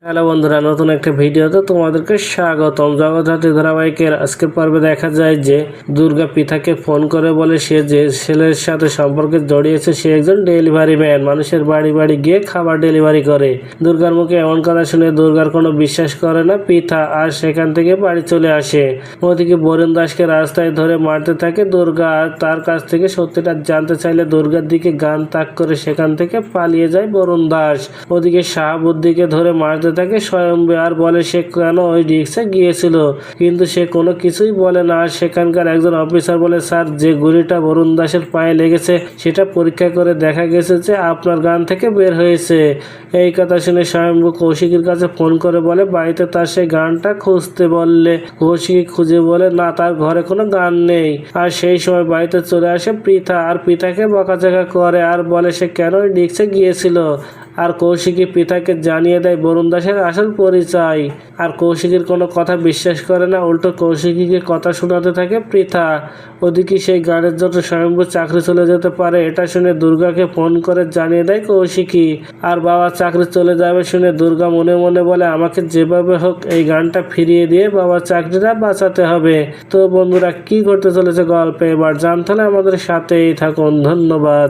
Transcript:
Hello বন্ধুরা, নতুন একটা ভিডিওতে তোমাদেরকে স্বাগতম। জগদ্ধাত্রী ধারাবাহিকের আজকের পর্বে দেখা যায় যে দুর্গা পিতাকে ফোন করে বলে সে যে ছেলের সাথে সম্পর্কে জড়িয়েছে সে একজন ডেলিভারি ম্যান, মানুষের বাড়ি বাড়ি গিয়ে খাবার ডেলিভারি করে। দুর্গার মুখে এমন কথা শুনে দুর্গার কোনো বিশ্বাস করে না পিতা, আর সেখান থেকে বাড়ি চলে আসে। ওদিকে বরুণ দাসকে রাস্তায় ধরে মারতে থাকে দুর্গা, আর তার কাছ থেকে সত্যিটা জানতে চাইলে দুর্গার দিকে গান তাক করে সেখান থেকে পালিয়ে যায় বরুণ দাস। ওদিকে শাহাবুদ্দিকে ধরে মারতে থাকে স্বয়ম্বর, আর বলে সে কেন ওই রিক্সা গিয়েছিল, কিন্তু সে কোনো কিছুই বলে না। আর সেখানকার একজন অফিসার বলে, স্যার, যে গুলিটা বরুণ দাসের পায়ে লেগেছে সেটা পরীক্ষা করে দেখা গেছে যে আপনার গান থেকে বের হয়েছে। এই কথা শুনে স্বয়ম্বর কৌশিকের কাছে ফোন করে বলে বাড়িতে তার সেই গানটা খুঁজতে বললে কৌশিক খুঁজে বলে না, তার ঘরে কোনো গান নেই। আর সেই সময় বাড়িতে চলে আসে পৃথা, আর পৃথাকে বকাঝকা করে আর বলে সে কেন ওই রিক্সা গিয়েছিল। আর কৌশিকী পৃথাকে জানিয়ে দেয় বরুণ দাসের আসল পরিচয়। আর কৌশিকের কোনো কথা বিশ্বাস করে না, উল্টো কৌশিকীকে কথা শোনাতে থাকে পৃথা। ওদিকে সেই গানের জন্য স্বয়ম্ভূর চাকরি চলে যেতে পারে এটা শুনে দুর্গাকে ফোন করে জানিয়ে দেয় কৌশিকী। আর বাবার চাকরি চলে যাবে শুনে দুর্গা মনে মনে বলে আমাকে যেভাবে হোক এই গানটা ফিরিয়ে দিয়ে বাবার চাকরিটা বাঁচাতে হবে। তো বন্ধুরা, কি করতে চলেছে গল্পে এবার জানতে হলে আমাদের সাথেই থাকুন। ধন্যবাদ।